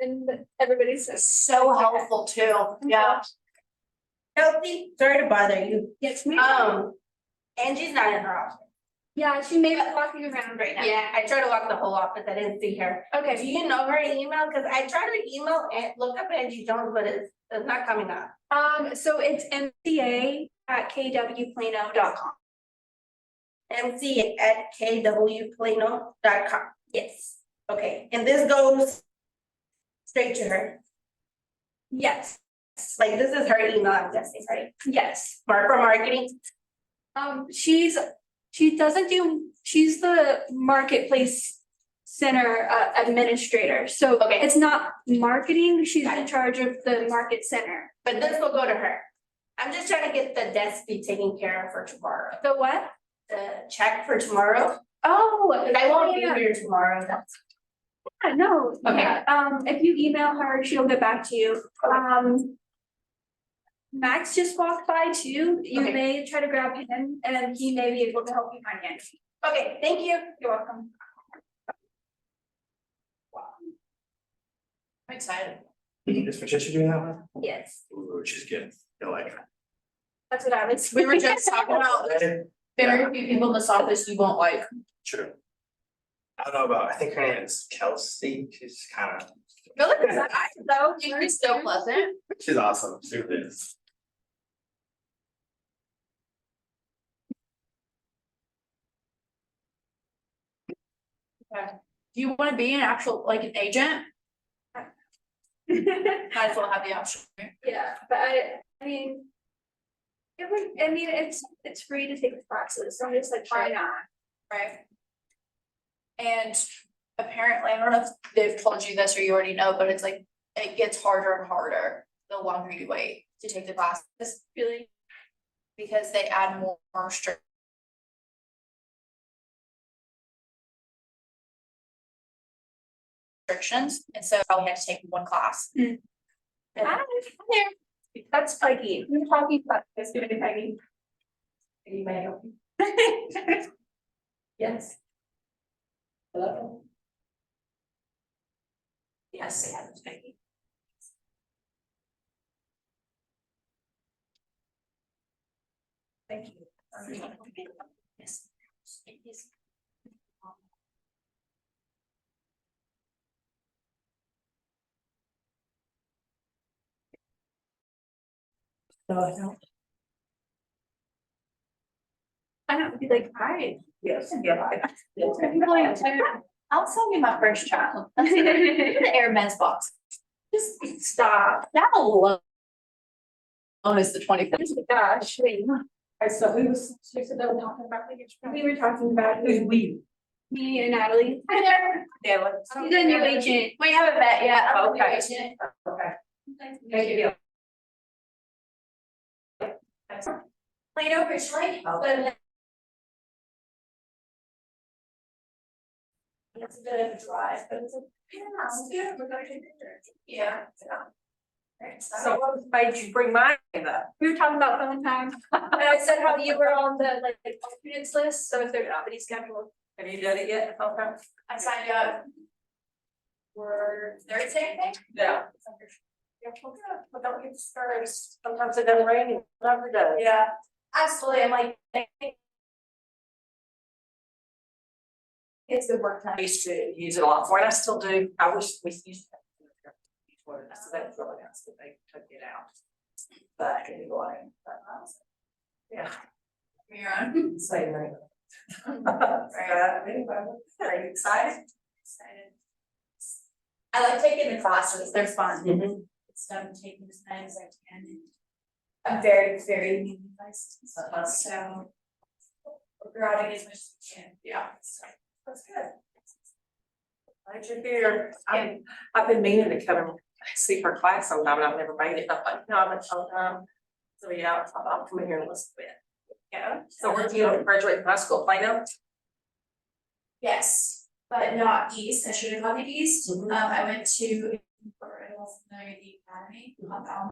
And everybody's So helpful too. Yeah. Kelsey, sorry to bother you. Yes, ma'am. Angie's not in her office. Yeah, she may be walking around right now. Yeah, I tried to walk the whole office, I didn't see her. Do Okay, you know her email? Cause I tried to email and look up Angie Jones, but it's not coming up. so it's mca@kwplano.com. MC@kwplano.com. Yes. Okay, and this goes straight to her. Yes. Like, this is her email, I'm guessing, right? Yes. For marketing. She's the marketplace center administrator, so Okay. it's not marketing, she's Got in it. charge of the market center. But this will go to her. I'm just trying to get the desk fee taken care of for tomorrow. The what? The check for tomorrow, Oh, cause I won't be yeah. here tomorrow, that's. Yeah, no, Okay. yeah, if you email her, she'll get back to you. Max just walked by too, you Okay. may try to grab him and he may be able to help you find Angie. Okay, thank you. You're welcome. I'm excited. Is Patricia doing that one? Yes, Ooh, she's good. I like her. that's what I was. We were just talking about very few people in this office you won't like. True. I don't know about, I think her name is Kelsey. She's kind of, Really? Though, you're so pleasant. she's awesome. She really is. Do you want to be an actual, like an agent? Might as well have the option. Yeah, but I mean. It's free to take the classes, so I'm just like, why not? Right. And apparently, I don't know if they've told you this or you already know, but it's like, it gets harder and harder the longer you wait to take the classes, Really? because they add more restrictions, and so I only have to take one class. Hmm. And- Hi, there. That's Peggy. We're talking about this, doing Peggy. You may help me. Yes. Hello? Yes, yeah, it's Peggy. Thank you. Yes. So I don't. I don't be like, hi. Yes, yeah. I'll sell you my first child. That's the Air Men's box. Just stop. That alone is the 25th. Gosh, wait. So who was, she said they were talking about the. We were talking about Who's we? me and Natalie. Hi there. Yeah, like. She's a new agent. We haven't met yet. I'm a new Okay. agent. Okay. Thank you. Plano originally, but it's a bit of a drive, but it's a. Yeah. We're going to dinner. Yeah. Right, So what made you bring mine up? We were talking about phone time, and I said how you were on the like alternate list, so if there's nobody scheduled. Have you done it yet? Okay. I signed up. For Thursday, I think. Yeah. But don't get discouraged. Sometimes it doesn't rain, it never does. Yeah, absolutely. I'm like. It's good work time. I used to use it a lot more, and I still do. I wish we used to. So that's really nice that they took it out. But anyway, yeah. You're on. Same thing. Right. Anyway, are you excited? Excited. I like taking the classes. They're fun. Mhm. Stuff taking as many as I can. I'm very, very new device. So. We're routing as much as we can. Yeah. That's good. Glad you're here. I've been meaning to come and see her class sometime, and I've never made it. I'm like, no, I'm at sometime. So yeah, I'll come in here and listen to it. Yeah. So where do you graduate from high school, Plano? Yes, but not east. I should have gone to east. Mhm. I went to, for the Academy of Alabama.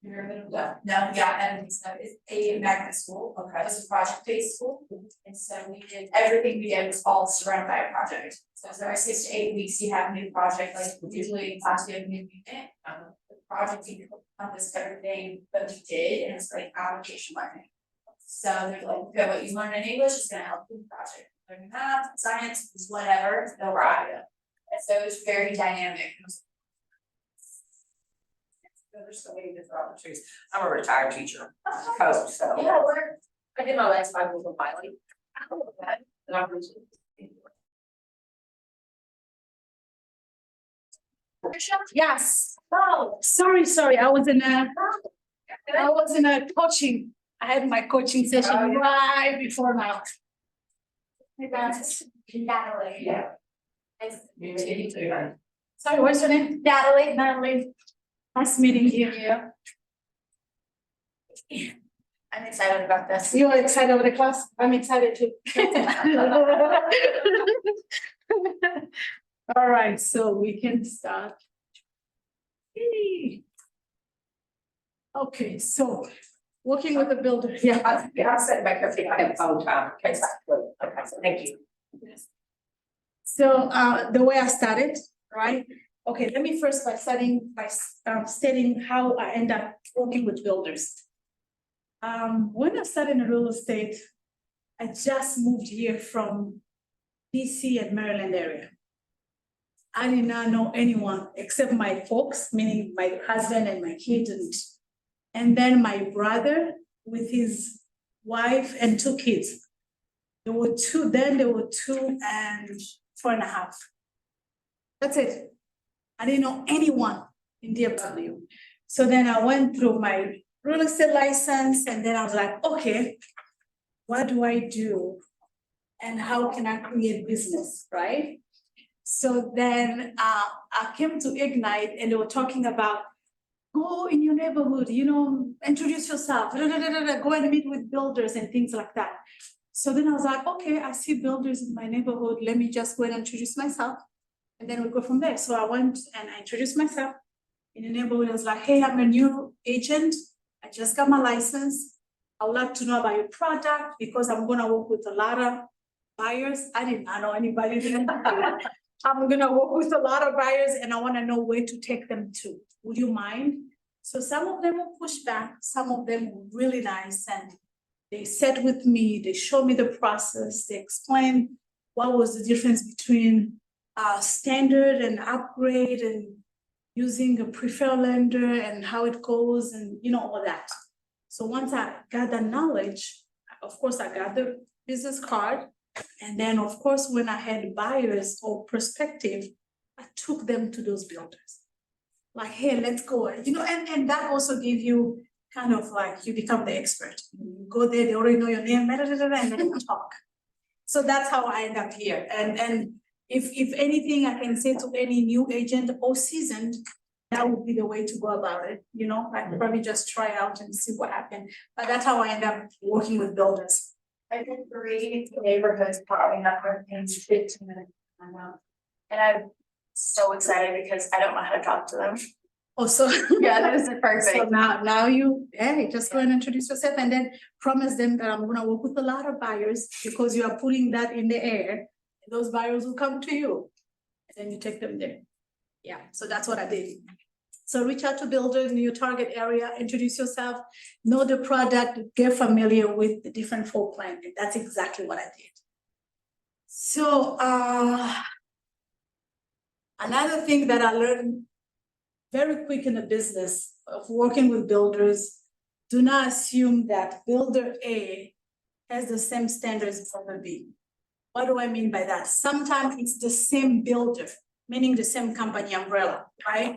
No, yeah, and so it's a magnet school, okay, it's a project-based school. And so we did, everything we did was all surrounded by a project. So it's every 6 to 8 weeks, you have a new project, like usually in class, we have a new unit. The project encompassed everything that we did, and it's like application learning. So they're like, okay, what you learn in English is gonna help you in the project, learning math, science, whatever, they'll write it. And so it's very dynamic. There's so many different opportunities. I'm a retired teacher, coach, so. Yeah, I did my last 5 years of filing. And I'm Patricia? Yes. Oh, sorry. I was in a coaching. I had my coaching session right before now. Natalie. Yeah. Nice to You meet you. too. Sorry, what's your name? Natalie. Natalie. Nice meeting you. I'm excited about this. You are excited about the class? I'm excited too. All right, so we can start. Okay, so working with the builder, yeah. I'll set back up here. I have phone time. Okay, so thank you. So the way I started, right? Okay, let me first stating how I end up working with builders. When I started in real estate, I just moved here from DC and Maryland area. I did not know anyone except my folks, meaning my husband and my kids, and then my brother with his wife and 2 kids. There were 2 and 4.5. That's it. I didn't know anyone in DFW. So then I went through my real estate license, and then I was like, okay, what do I do? And how can I create business, right? So then I came to Ignite, and they were talking about go in your neighborhood, introduce yourself, go and meet with builders and things like that. So then I was like, okay, I see builders in my neighborhood. Let me just go and introduce myself. And then we'll go from there. So I went and I introduced myself in the neighborhood. I was like, hey, I'm a new agent. I just got my license. I would like to know about your product because I'm gonna work with a lot of buyers. I did not know anybody there. I'm gonna work with a lot of buyers and I wanna know where to take them to. Would you mind? So some of them will push back, some of them were really nice and they sat with me, they showed me the process, they explained what was the difference between standard and upgrade and using a preferred lender and how it goes and all that. So once I got that knowledge, of course I got the business card. And then of course, when I had buyers or prospective, I took them to those builders. Like, hey, let's go. And that also gave you kind of like you become the expert. You go there, they already know your name, and then you talk. So that's how I end up here. And if anything I can say to any new agent or seasoned, that would be the way to go about it. I could probably just try out and see what happened. But that's how I end up working with builders. I did 3 neighborhoods popping up in 15 minutes. And I'm so excited because I don't know how to talk to them. Oh, so Yeah, that is perfect. So now you, hey, just go and introduce yourself and then promise them that I'm gonna work with a lot of buyers because you are putting that in the air. Those buyers will come to you. And then you take them there. Yeah, so that's what I did. So reach out to builders in your target area, introduce yourself, know the product, get familiar with the different floor plan. And that's exactly what I did. So another thing that I learned very quick in the business of working with builders, do not assume that builder A has the same standards as builder B. What do I mean by that? Sometimes it's the same builder, meaning the same company umbrella, right?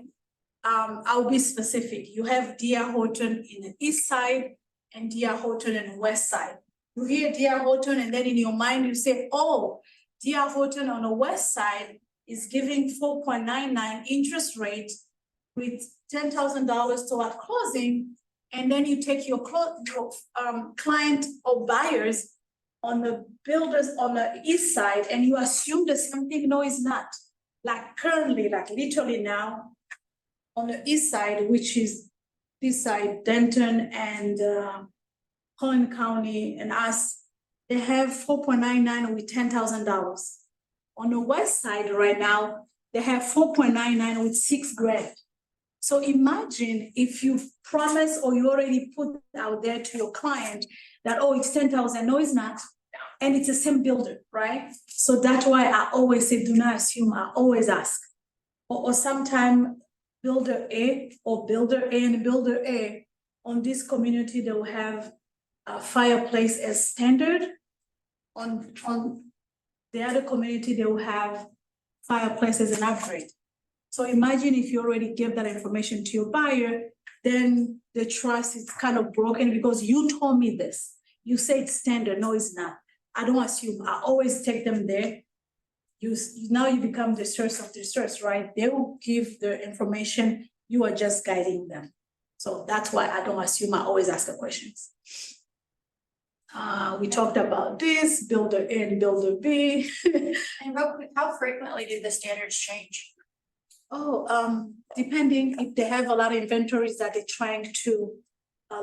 I'll be specific. You have D.R. Horton in the east side and D.R. Horton in the west side. You hear D.R. Horton and then in your mind you say, oh, D.R. Horton on the west side is giving 4.99 interest rate with $10,000 toward closing, and then you take your client or buyers on the builders on the east side and you assume the same thing. No, it's not. Like currently, like literally now, on the east side, which is this side, Denton and Collin County and us, they have 4.99 with $10,000. On the west side right now, they have 4.99 with $6,000. So imagine if you promise or you already put out there to your client that, oh, it's 10,000, no, it's not. And it's the same builder, right? So that's why I always say, do not assume, I always ask. Or sometime builder A or builder A and builder A on this community, they will have a fireplace as standard. On the other community, they will have fireplace as an upgrade. So imagine if you already give that information to your buyer, then the trust is kind of broken because you told me this. You say it's standard, no, it's not. I don't assume, I always take them there. Now you become the source of the source, right? They will give the information, you are just guiding them. So that's why I don't assume, I always ask the questions. We talked about this, builder A and builder B. And real quick, how frequently do the standards change? Depending if they have a lot of inventories that they're trying to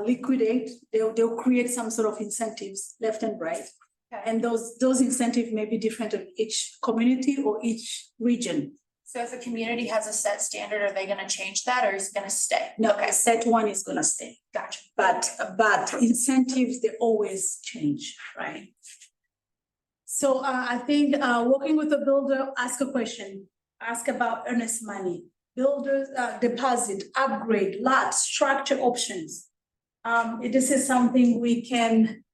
liquidate, they'll create some sort of incentives left and right. Okay. And those incentives may be different in each community or each region. So if a community has a set standard, are they gonna change that or is it gonna stay? No, Okay, set one is gonna stay, gotcha. but incentives, they always change, right? So I think working with a builder, ask a question, ask about earnest money, builders deposit, upgrade, lot, structure options. This is something we can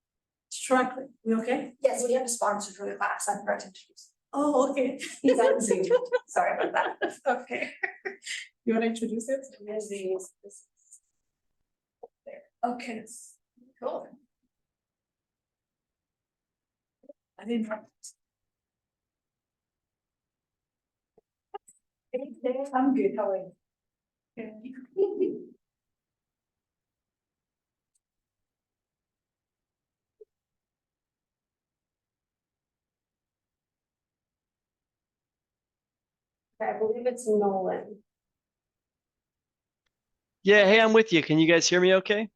structure, we okay? Yes, we have a sponsor for the class, I'm going to introduce. Oh, okay. He's on Zoom, sorry about that. Okay. You wanna introduce it? Okay. Cool. I didn't know. I'm good, how are you? I believe it's Nolan. Yeah, hey, I'm with you. Can you guys hear me okay?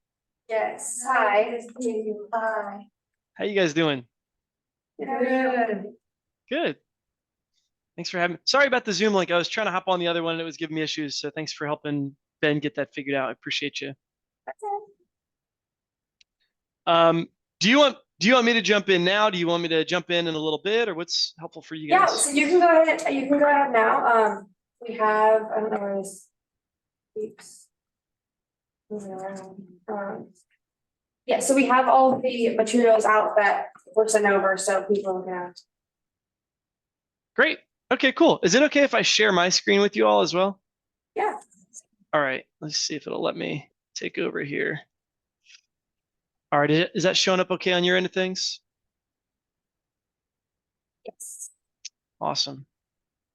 Yes, hi. Hi. How you guys doing? Good. Good. Thanks for having me. Sorry about the Zoom link. I was trying to hop on the other one and it was giving me issues. So thanks for helping Ben get that figured out. I appreciate you. Do you want me to jump in now? Do you want me to jump in a little bit, or what's helpful for you Yeah, guys? so you can go ahead, now. We have, I don't know where this. Keeps. Moving around. Yeah, so we have all the materials out that were sent over, so people can. Great. Okay, cool. Is it okay if I share my screen with you all as well? Yeah. All right. Let's see if it'll let me take over here. All right. Is that showing up okay on your end of things? Yes. Awesome.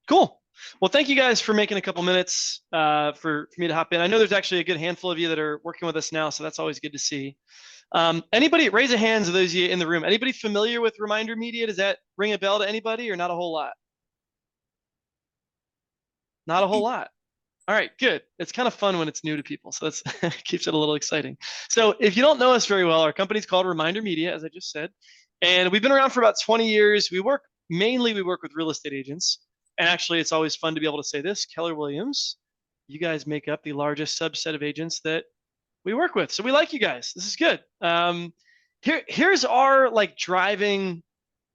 Cool. Well, thank you guys for making a couple minutes for me to hop in. I know there's actually a good handful of you that are working with us now, so that's always good to see. Anybody, raise a hands of those of you in the room. Anybody familiar with Reminder Media? Does that ring a bell to anybody or not a whole lot? Not a whole lot. All right, good. It's kind of fun when it's new to people, so that's keeps it a little exciting. So if you don't know us very well, our company's called Reminder Media, as I just said, and we've been around for about 20 years. We work with real estate agents, and actually it's always fun to be able to say this, Keller Williams, you guys make up the largest subset of agents that we work with. So we like you guys. This is good. Here's our like driving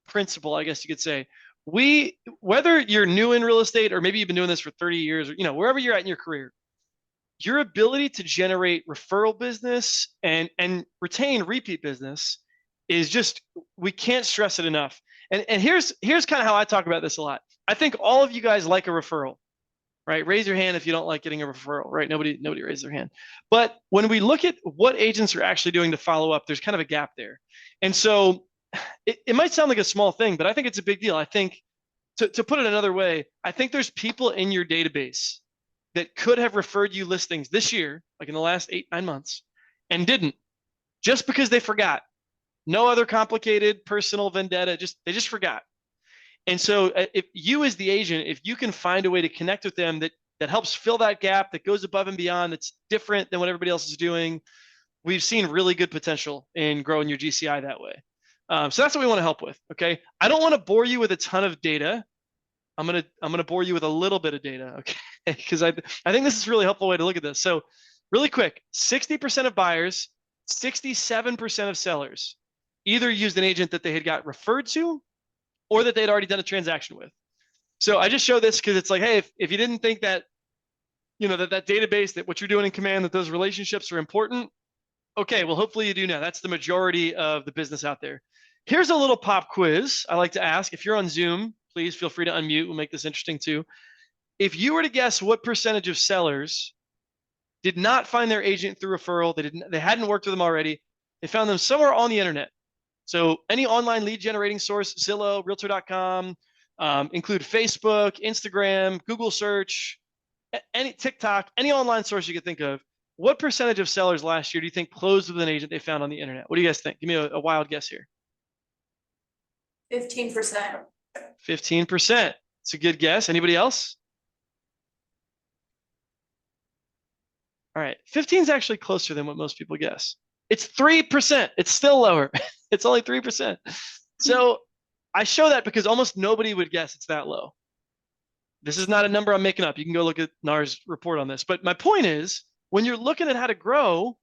principle, I guess you could say. Whether you're new in real estate or maybe you've been doing this for 30 years, or wherever you're at in your career, your ability to generate referral business and retain repeat business is just, we can't stress it enough. And here's kind of how I talk about this a lot. I think all of you guys like a referral, right? Raise your hand if you don't like getting a referral, right? Nobody raised their hand. But when we look at what agents are actually doing to follow up, there's kind of a gap there. And so it might sound like a small thing, but I think it's a big deal. I think, to put it another way, I think there's people in your database that could have referred you listings this year, like in the last 8-9 months, and didn't, just because they forgot. No other complicated personal vendetta, they just forgot. And so if you as the agent, if you can find a way to connect with them that that helps fill that gap, that goes above and beyond, that's different than what everybody else is doing, we've seen really good potential in growing your GCI that way. So that's what we want to help with. Okay. I don't want to bore you with a ton of data. I'm gonna bore you with a little bit of data, okay? Because I think this is a really helpful way to look at this. So, really quick, 60% of buyers, 67% of sellers either used an agent that they had got referred to, or that they'd already done a transaction with. So I just show this because it's like, hey, if you didn't think that, that database, that what you're doing in Command, that those relationships are important, okay, well, hopefully you do now. That's the majority of the business out there. Here's a little pop quiz I like to ask. If you're on Zoom, please feel free to unmute. We'll make this interesting too. If you were to guess what percentage of sellers did not find their agent through referral, they hadn't worked with them already, they found them somewhere on the internet. So any online lead generating source, Zillow, Realtor.com, include Facebook, Instagram, Google search, any TikTok, any online source you could think of. What percentage of sellers last year do you think closed with an agent they found on the internet? What do you guys think? Give me a wild guess here. 15%. 15%. It's a good guess. Anybody else? All right. 15 is actually closer than what most people guess. It's 3%. It's still lower. It's only 3%. So I show that because almost nobody would guess it's that low. This is not a number I'm making up. You can go look at NAR's report on this. But my point is, when you're looking at how to grow,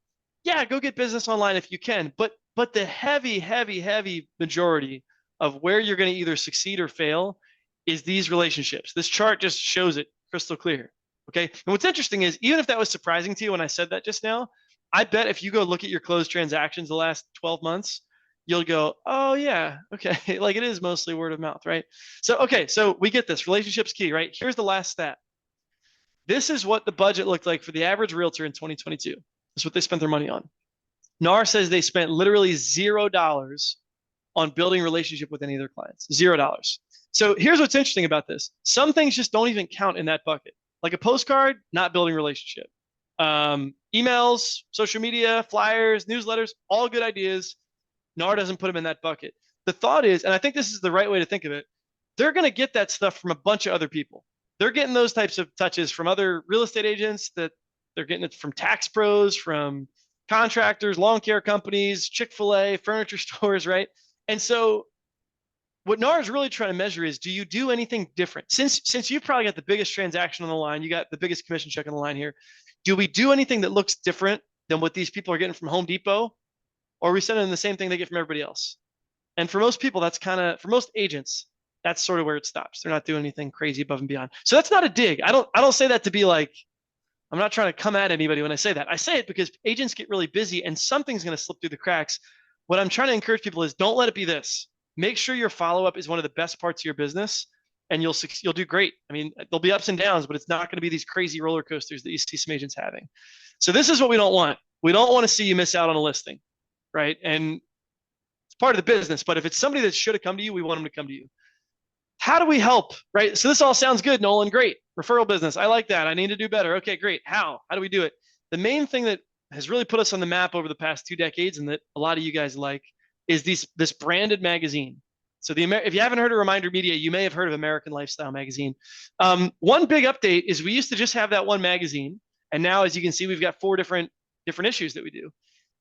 yeah, go get business online if you can. But the heavy majority of where you're going to either succeed or fail is these relationships. This chart just shows it crystal clear. Okay. And what's interesting is, even if that was surprising to you when I said that just now, I bet if you go look at your closed transactions the last 12 months, you'll go, oh yeah, okay. Like, it is mostly word of mouth, right? So, okay. So we get this. Relationships key, right? Here's the last stat. This is what the budget looked like for the average realtor in 2022. This is what they spent their money on. NAR says they spent literally $0 on building a relationship with any of their clients. $0. So here's what's interesting about this. Some things just don't even count in that bucket. Like a postcard, not building a relationship. Emails, social media, flyers, newsletters, all good ideas. NAR doesn't put them in that bucket. The thought is, and I think this is the right way to think of it, they're going to get that stuff from a bunch of other people. They're getting those types of touches from other real estate agents, that they're getting it from tax pros, from contractors, lawn care companies, Chick-fil-A, furniture stores, right? And so what NAR is really trying to measure is, do you do anything different? Since you've probably got the biggest transaction on the line, you got the biggest commission check on the line here, do we do anything that looks different than what these people are getting from Home Depot? Or are we sending them the same thing they get from everybody else? And for most people, that's kind of, for most agents, that's sort of where it stops. They're not doing anything crazy above and beyond. So that's not a dig. I don't say that to be like, I'm not trying to come at anybody when I say that. I say it because agents get really busy and something's going to slip through the cracks. What I'm trying to encourage people is, don't let it be this. Make sure your follow-up is one of the best parts of your business, and you'll do great. I mean, there'll be ups and downs, but it's not going to be these crazy roller coasters that you see some agents having. So this is what we don't want. We don't want to see you miss out on a listing, right? And it's part of the business, but if it's somebody that should have come to you, we want them to come to you. How do we help, right? So this all sounds good, Nolan, great. Referral business, I like that. I need to do better. Okay, great. How do we do it? The main thing that has really put us on the map over the past 2 decades, and that a lot of you guys like, is this branded magazine. So if you haven't heard of Reminder Media, you may have heard of American Lifestyle Magazine. One big update is, we used to just have that one magazine, and now, as you can see, we've got 4 different issues that we do.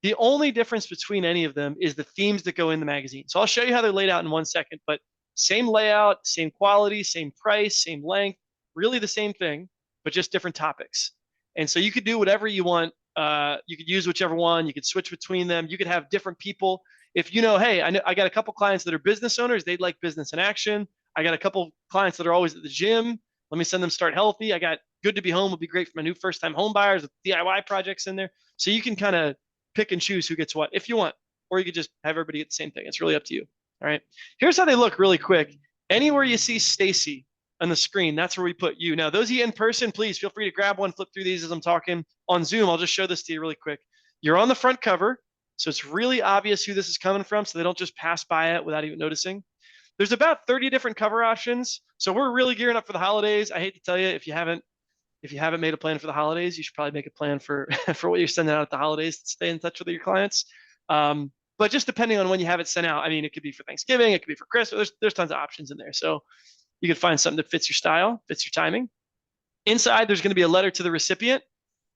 The only difference between any of them is the themes that go in the magazine. So I'll show you how they're laid out in 1 second, but same layout, same quality, same price, same length, really the same thing, but just different topics. And so you could do whatever you want. You could use whichever one. You could switch between them. You could have different people. If you know, hey, I got a couple clients that are business owners, they'd like business in action. I got a couple clients that are always at the gym. Let me send them Start Healthy. I got Good to Be Home would be great for my new first-time home buyers with DIY projects in there. So you can kind of pick and choose who gets what if you want, or you could just have everybody get the same thing. It's really up to you. All right. Here's how they look really quick. Anywhere you see Stacy on the screen, that's where we put you. Now, those of you in person, please feel free to grab one, flip through these as I'm talking. On Zoom, I'll just show this to you really quick. You're on the front cover, so it's really obvious who this is coming from, so they don't just pass by it without even noticing. There's about 30 different cover options, so we're really gearing up for the holidays. I hate to tell you, if you haven't made a plan for the holidays, you should probably make a plan for for what you're sending out at the holidays to stay in touch with your clients. But just depending on when you have it sent out, I mean, it could be for Thanksgiving, it could be for Christmas. There's tons of options in there. So you can find something that fits your style, fits your timing. Inside, there's going to be a letter to the recipient.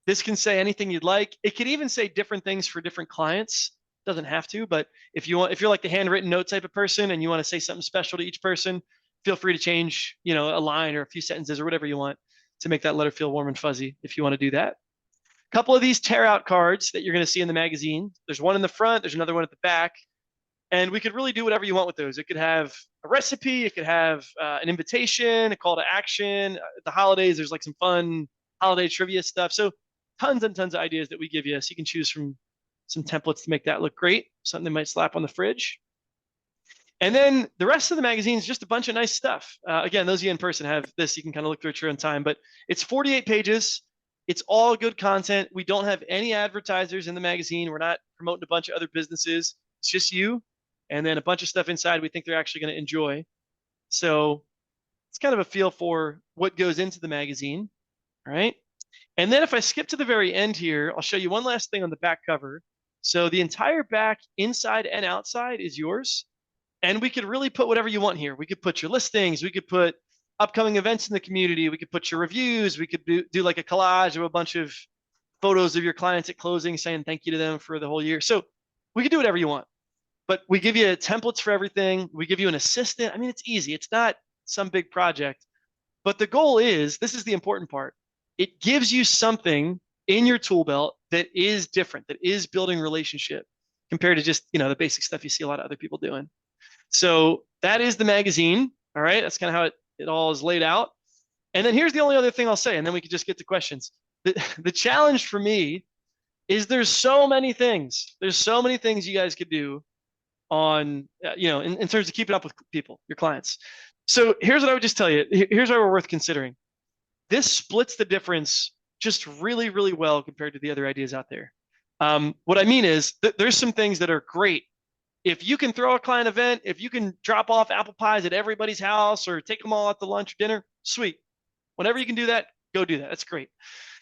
This can say anything you'd like. It could even say different things for different clients. Doesn't have to, but if you're like the handwritten note type of person and you want to say something special to each person, feel free to change, a line or a few sentences or whatever you want to make that letter feel warm and fuzzy if you want to do that. A couple of these tear out cards that you're going to see in the magazine. There's one in the front, there's another one at the back. And we could really do whatever you want with those. It could have a recipe, it could have an invitation, a call to action. At the holidays, there's like some fun holiday trivia stuff. So tons and tons of ideas that we give you. So you can choose from some templates to make that look great, something they might slap on the fridge. And then the rest of the magazine is just a bunch of nice stuff. Again, those of you in person have this. You can kind of look through it your own time, but it's 48 pages. It's all good content. We don't have any advertisers in the magazine. We're not promoting a bunch of other businesses. It's just you. And then a bunch of stuff inside we think they're actually going to enjoy. So it's kind of a feel for what goes into the magazine. All right. And then if I skip to the very end here, I'll show you one last thing on the back cover. So the entire back, inside and outside, is yours. And we could really put whatever you want here. We could put your listings. We could put upcoming events in the community. We could put your reviews. We could do like a collage of a bunch of photos of your clients at closing saying thank you to them for the whole year. So we could do whatever you want. But we give you templates for everything. We give you an assistant. I mean, it's easy. It's not some big project. But the goal is, this is the important part. It gives you something in your tool belt that is different, that is building relationship compared to just, the basic stuff you see a lot of other people doing. So that is the magazine. All right. That's kind of how it all is laid out. And then here's the only other thing I'll say, and then we can just get to questions. The challenge for me is there's so many things. There's so many things you guys could do on, in terms of keeping up with people, your clients. So here's what I would just tell you. Here's why we're worth considering. This splits the difference just really, really well compared to the other ideas out there. What I mean is there's some things that are great. If you can throw a client event, if you can drop off apple pies at everybody's house or take them all out to lunch or dinner, sweet. Whenever you can do that, go do that. That's great.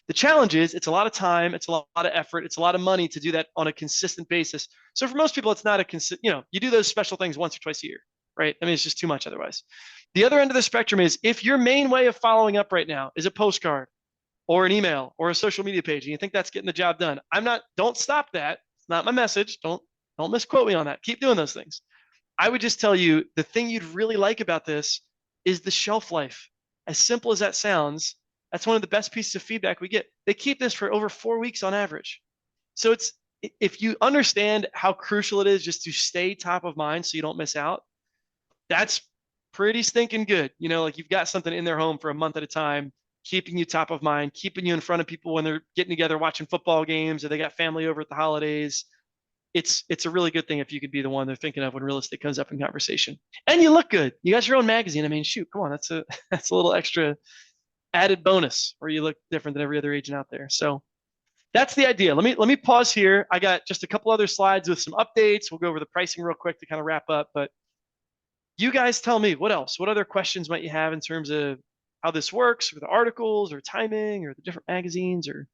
The challenge is it's a lot of time, it's a lot of effort, it's a lot of money to do that on a consistent basis. So for most people, it's not you do those special things once or twice a year, right? I mean, it's just too much otherwise. The other end of the spectrum is if your main way of following up right now is a postcard or an email or a social media page, and you think that's getting the job done, don't stop that. It's not my message. Don't misquote me on that. Keep doing those things. I would just tell you the thing you'd really like about this is the shelf life. As simple as that sounds, that's one of the best pieces of feedback we get. They keep this for over 4 weeks on average. So if you understand how crucial it is just to stay top of mind so you don't miss out, that's pretty stinking good. Like you've got something in their home for a month at a time, keeping you top of mind, keeping you in front of people when they're getting together, watching football games, or they got family over at the holidays. It's a really good thing if you could be the one they're thinking of when real estate comes up in conversation. And you look good. You got your own magazine. I mean, shoot, come on, that's a little extra added bonus where you look different than every other agent out there. So that's the idea. Let me pause here. I got just a couple other slides with some updates. We'll go over the pricing real quick to kind of wrap up, but you guys tell me what else, what other questions might you have in terms of how this works or the articles or timing or the different magazines or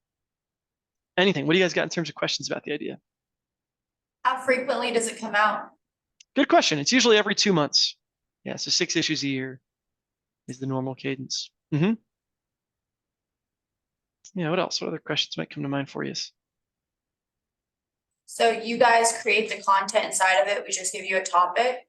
anything. What do you guys got in terms of questions about the idea? How frequently does it come out? Good question. It's usually every 2 months. Yeah, so 6 issues a year is the normal cadence. Yeah, what else? What other questions might come to mind for you? So you guys create the content inside of it, we just give you a topic?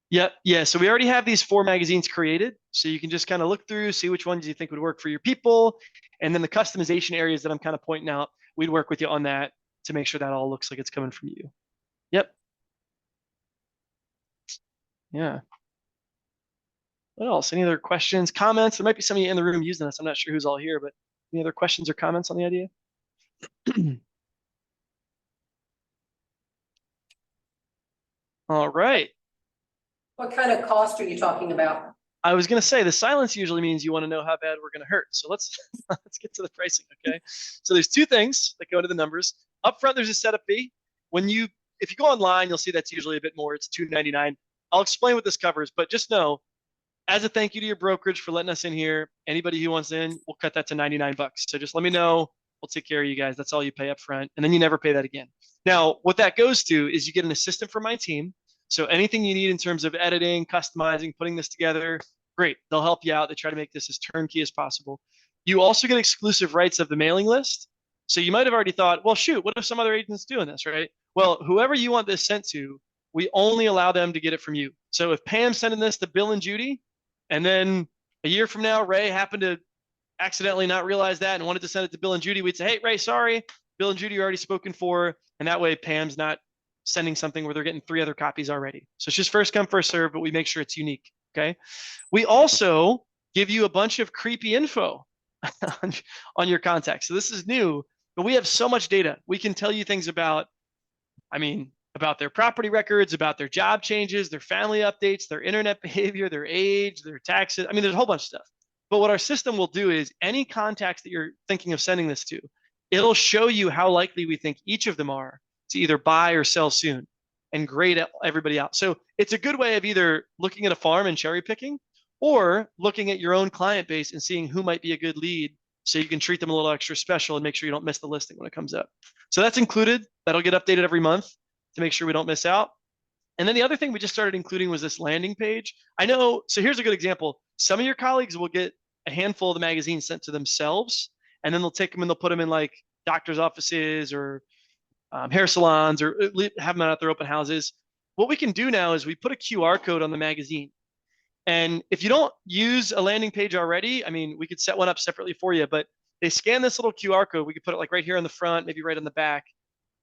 Yeah. So we already have these 4 magazines created. So you can just kind of look through, see which ones you think would work for your people. And then the customization areas that I'm kind of pointing out, we'd work with you on that to make sure that all looks like it's coming from you. Yep. Yeah. What else? Any other questions, comments? There might be some of you in the room using this. I'm not sure who's all here, but any other questions or comments on the idea? All right. What kind of cost are you talking about? I was going to say the silence usually means you want to know how bad we're going to hurt. So let's get to the pricing, okay? So there's 2 things that go into the numbers. Up front, there's a setup fee. If you go online, you'll see that's usually a bit more. It's $2.99. I'll explain what this covers, but just know, as a thank you to your brokerage for letting us in here, anybody who wants in, we'll cut that to $99. So just let me know. We'll take care of you guys. That's all you pay up front, and then you never pay that again. Now, what that goes to is you get an assistant from my team. So anything you need in terms of editing, customizing, putting this together, great. They'll help you out. They try to make this as turnkey as possible. You also get exclusive rights of the mailing list. So you might have already thought, well, shoot, what if some other agent's doing this, right? Well, whoever you want this sent to, we only allow them to get it from you. So if Pam's sending this to Bill and Judy, and then a year from now, Ray happened to accidentally not realize that and wanted to send it to Bill and Judy, we'd say, hey, Ray, sorry, Bill and Judy are already spoken for. And that way Pam's not sending something where they're getting 3 other copies already. So it's just first come, first serve, but we make sure it's unique, okay? We also give you a bunch of creepy info on your contacts. So this is new, but we have so much data. We can tell you things about, about their property records, about their job changes, their family updates, their internet behavior, their age, their taxes. There's a whole bunch of stuff. But what our system will do is any contacts that you're thinking of sending this to, it'll show you how likely we think each of them are to either buy or sell soon and grade everybody out. So it's a good way of either looking at a farm and cherry picking or looking at your own client base and seeing who might be a good lead so you can treat them a little extra special and make sure you don't miss the listing when it comes up. So that's included. That'll get updated every month to make sure we don't miss out. And then the other thing we just started including was this landing page. I know, so here's a good example. Some of your colleagues will get a handful of the magazines sent to themselves, and then they'll take them and they'll put them in like doctor's offices or hair salons or have them out at their open houses. What we can do now is we put a QR code on the magazine. And if you don't use a landing page already, we could set one up separately for you, but they scan this little QR code. We could put it like right here on the front, maybe right on the back,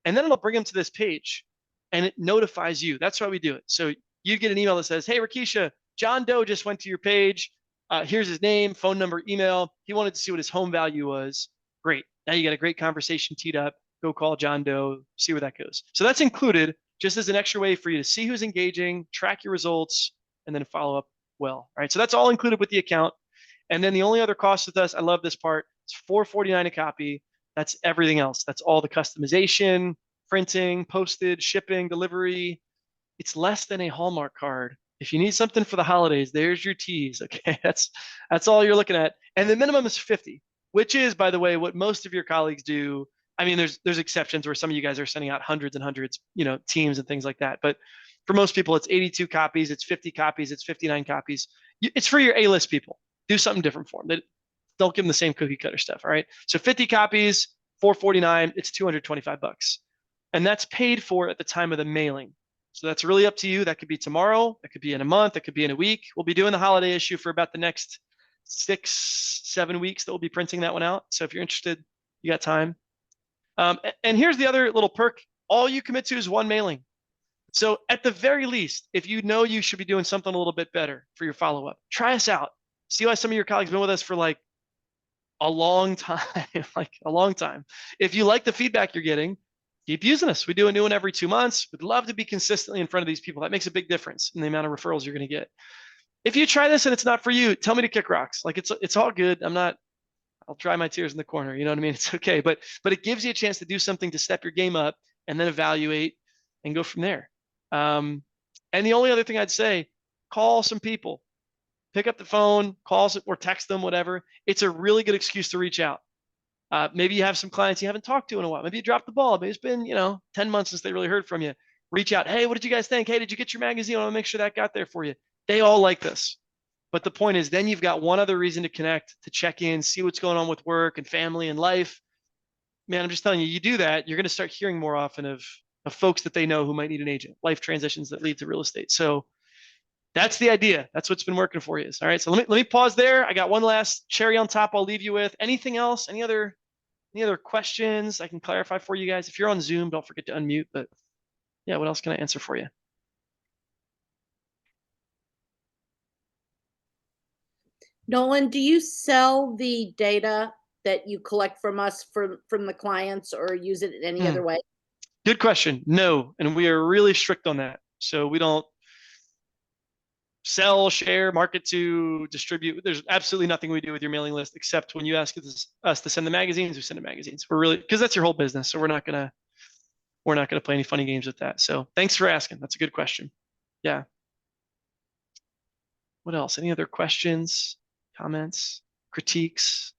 and then it'll bring them to this page and it notifies you. That's why we do it. So you get an email that says, hey, Rakisha, John Doe just went to your page. Here's his name, phone number, email. He wanted to see what his home value was. Great. Now you got a great conversation teed up. Go call John Doe, see where that goes. So that's included just as an extra way for you to see who's engaging, track your results, and then follow up well. All right. So that's all included with the account. And then the only other cost with us, I love this part, it's $4.49 a copy. That's everything else. That's all the customization, printing, postage, shipping, delivery. It's less than a Hallmark card. If you need something for the holidays, there's your tease. Okay, that's all you're looking at. And the minimum is 50, which is, by the way, what most of your colleagues do. There's exceptions where some of you guys are sending out hundreds and hundreds, teams and things like that. But for most people, it's 82 copies, it's 50 copies, it's 59 copies. It's for your A-list people. Do something different for them. Don't give them the same cookie cutter stuff. All right. So 50 copies, $4.49, it's $225. And that's paid for at the time of the mailing. So that's really up to you. That could be tomorrow. That could be in a month. That could be in a week. We'll be doing the holiday issue for about the next 6-7 weeks that we'll be printing that one out. So if you're interested, you got time. And here's the other little perk. All you commit to is one mailing. So at the very least, if you know you should be doing something a little bit better for your follow-up, try us out. See why some of your colleagues have been with us for like a long time, like a long time. If you like the feedback you're getting, keep using us. We do a new one every 2 months. We'd love to be consistently in front of these people. That makes a big difference in the amount of referrals you're going to get. If you try this and it's not for you, tell me to kick rocks. Like it's all good. I'll dry my tears in the corner. You know what I mean? It's okay. But it gives you a chance to do something to step your game up and then evaluate and go from there. And the only other thing I'd say, call some people, pick up the phone, call or text them, whatever. It's a really good excuse to reach out. Maybe you have some clients you haven't talked to in a while. Maybe you dropped the ball. Maybe it's been, 10 months since they really heard from you. Reach out. Hey, what did you guys think? Hey, did you get your magazine? I want to make sure that got there for you. They all like this. But the point is, then you've got one other reason to connect, to check in, see what's going on with work and family and life. Man, I'm just telling you, you do that, you're going to start hearing more often of folks that they know who might need an agent, life transitions that lead to real estate. So that's the idea. That's what's been working for you. All right. So let me pause there. I got one last cherry on top I'll leave you with. Anything else? Any other questions I can clarify for you guys? If you're on Zoom, don't forget to unmute. But yeah, what else can I answer for you? Nolan, do you sell the data that you collect from us from the clients or use it in any other way? Good question. No, and we are really strict on that. So we don't sell, share, market to, distribute. There's absolutely nothing we do with your mailing list except when you ask us to send the magazines, we send the magazines. We're really, because that's your whole business. So we're not gonna play any funny games with that. So thanks for asking. That's a good question. Yeah. What else? Any other questions, comments, critiques?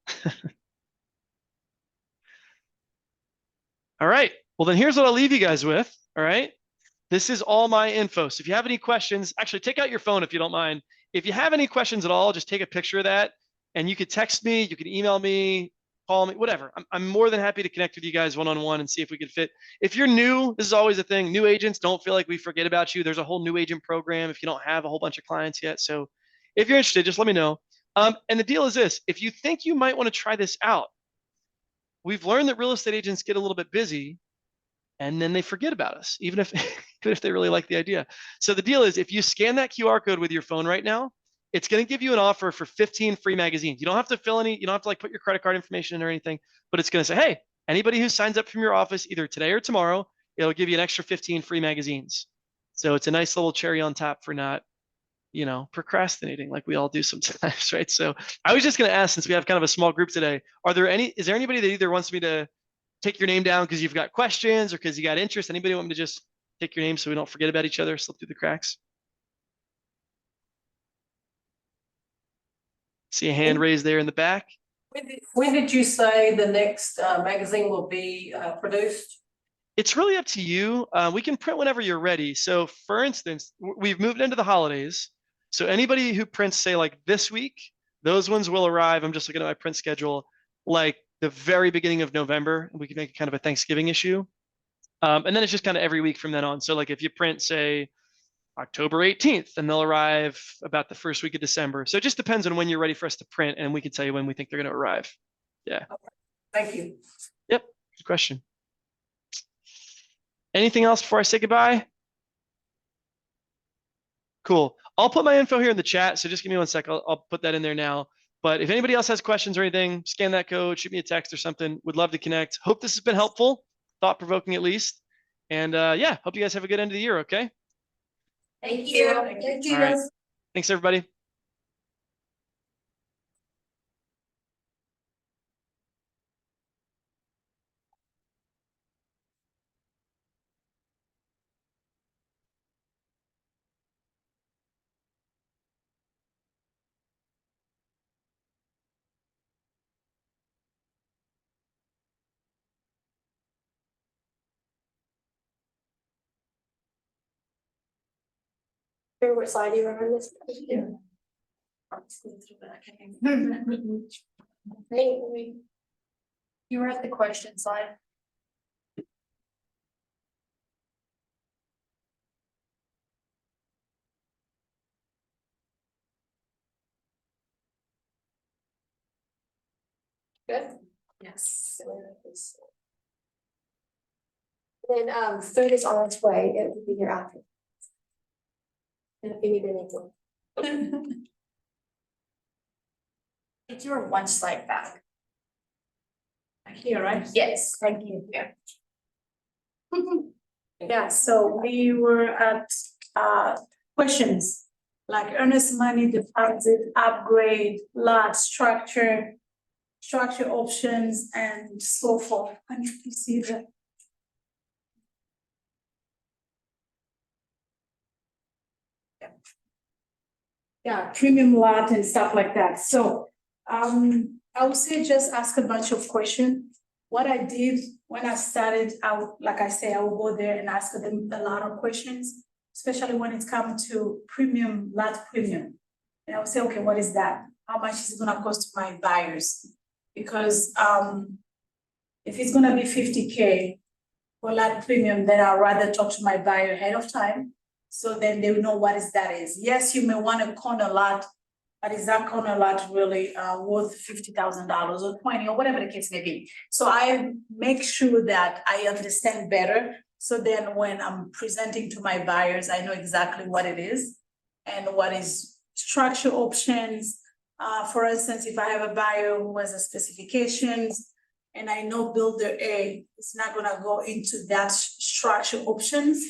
All right. Well, then here's what I'll leave you guys with. All right. This is all my info. So if you have any questions, actually take out your phone if you don't mind. If you have any questions at all, just take a picture of that and you could text me, you could email me, call me, whatever. I'm more than happy to connect with you guys one-on-one and see if we could fit. If you're new, this is always a thing. New agents, don't feel like we forget about you. There's a whole new agent program if you don't have a whole bunch of clients yet. So if you're interested, just let me know. And the deal is this, if you think you might want to try this out, we've learned that real estate agents get a little bit busy and then they forget about us, even if, even if they really like the idea. So the deal is, if you scan that QR code with your phone right now, it's going to give you an offer for 15 free magazines. You don't have to fill any, you don't have to like put your credit card information in or anything, but it's going to say, hey, anybody who signs up from your office either today or tomorrow, it'll give you an extra 15 free magazines. So it's a nice little cherry on top for not, you know, procrastinating like we all do sometimes, right? So I was just going to ask, since we have kind of a small group today, is there anybody that either wants me to take your name down because you've got questions or because you got interest? Anybody want me to just take your name so we don't forget about each other, slip through the cracks? See a hand raised there in the back. When did you say the next magazine will be produced? It's really up to you. We can print whenever you're ready. So for instance, we've moved into the holidays. So anybody who prints, say like this week, those ones will arrive. I'm just looking at my print schedule, like the very beginning of November, and we can make it kind of a Thanksgiving issue. And then it's just kind of every week from then on. So like if you print, say, October 18th, and they'll arrive about the first week of December. So it just depends on when you're ready for us to print, and we can tell you when we think they're going to arrive. Yeah. Thank you. Yep. Good question. Anything else before I say goodbye? Cool. I'll put my info here in the chat. So just give me 1 sec. I'll put that in there now. But if anybody else has questions or anything, scan that code, shoot me a text or something. Would love to connect. Hope this has been helpful, thought-provoking at least. And yeah, hope you guys have a good end of the year, okay? Thank you. Thank you. All right. Thanks, everybody. What slide do you remember this? You were at the question slide. Good. Yes. Then food is on its way. It will be here after. And if you need anything. If you were one slide back. Here, right? Yes, thank you. Yeah. Yeah, so we were at questions like earnest money, deposit, upgrade, lot structure, structure options, and so forth. Can you please see that? Yeah, premium lot and stuff like that. So I would say just ask a bunch of questions. What I did when I started, like I say, I will go there and ask them a lot of questions, especially when it comes to premium, lot premium. And I would say, okay, what is that? How much is it gonna cost to my buyers? Because if it's gonna be 50K for lot premium, then I'd rather talk to my buyer ahead of time. So then they will know what that is. Yes, you may want a corner lot, but is that corner lot really worth $50,000 or 20 or whatever the case may be? So I make sure that I understand better. So then when I'm presenting to my buyers, I know exactly what it is and what is structure options. For instance, if I have a buyer who has a specifications and I know builder A is not gonna go into that structure options,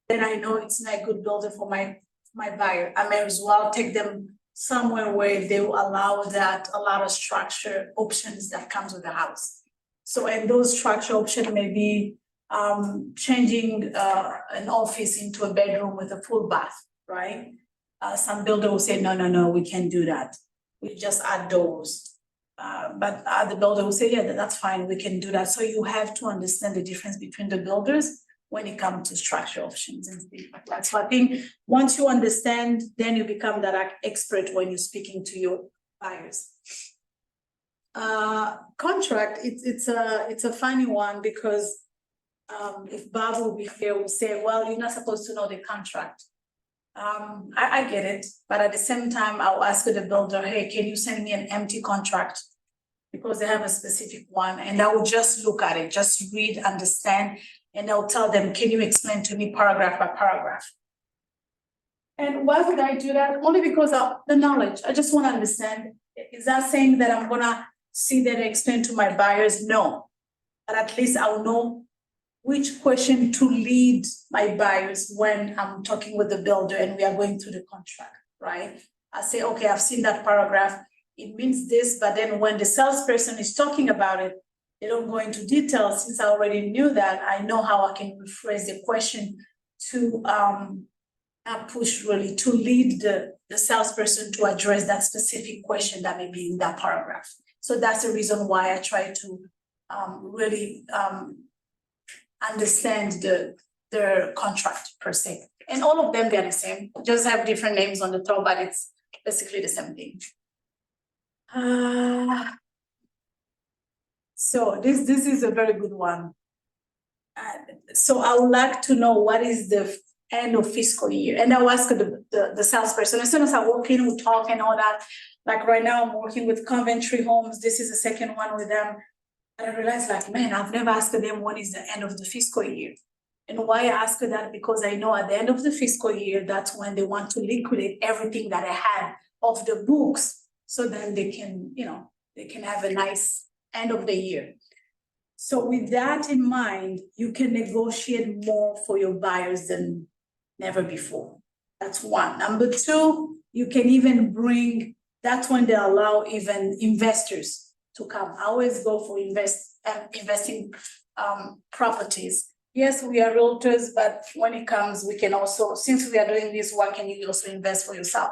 then I know it's not a good builder for my buyer. I may as well take them somewhere where they will allow that a lot of structure options that comes with the house. So, and those structure options may be changing an office into a bedroom with a full bath, right? Some builder will say, no, we can't do that. We just add doors. But the builder will say, yeah, that's fine, we can do that. So you have to understand the difference between the builders when it comes to structure options and things like that. So I think once you understand, then you become that expert when you're speaking to buyers. Contract, it's a funny one because if Bob will be here, we'll say, well, you're not supposed to know the contract. I get it, but at the same time, I'll ask the builder, hey, can you send me an empty contract? Because they have a specific one, and I will just look at it, just read, understand, and I'll tell them, can you explain to me paragraph by paragraph? And why would I do that? Only because of the knowledge. I just want to understand. Is that saying that I'm gonna see that explain to my buyers? No. But at least I'll know which question to lead my buyers when I'm talking with the builder and we are going through the contract, right? I say, okay, I've seen that paragraph. It means this, but then when the salesperson is talking about it, they don't go into detail. Since I already knew that, I know how I can rephrase the question to push really to lead the salesperson to address that specific question that may be in that paragraph. So that's the reason why I try to really understand their contract per se. And all of them, they're the same, just have different names on the top, but it's basically the same thing. So this is a very good one. So I would like to know what is the end of fiscal year, and I'll ask the salesperson as soon as I walk in, we talk and all that. Like right now, I'm working with Coventry Homes. This is the second one with them. And I realized, like, man, I've never asked them when is the end of the fiscal year. And why I ask that, because I know at the end of the fiscal year, that's when they want to liquidate everything that I had off the books. So then they can, they can have a nice end of the year. So with that in mind, you can negotiate more for your buyers than never before. That's one. Number two, you can even bring, that's when they allow even investors to come. I always go for investing properties. Yes, we are realtors, but when it comes, we can also, since we are doing this, why can you also invest for yourself?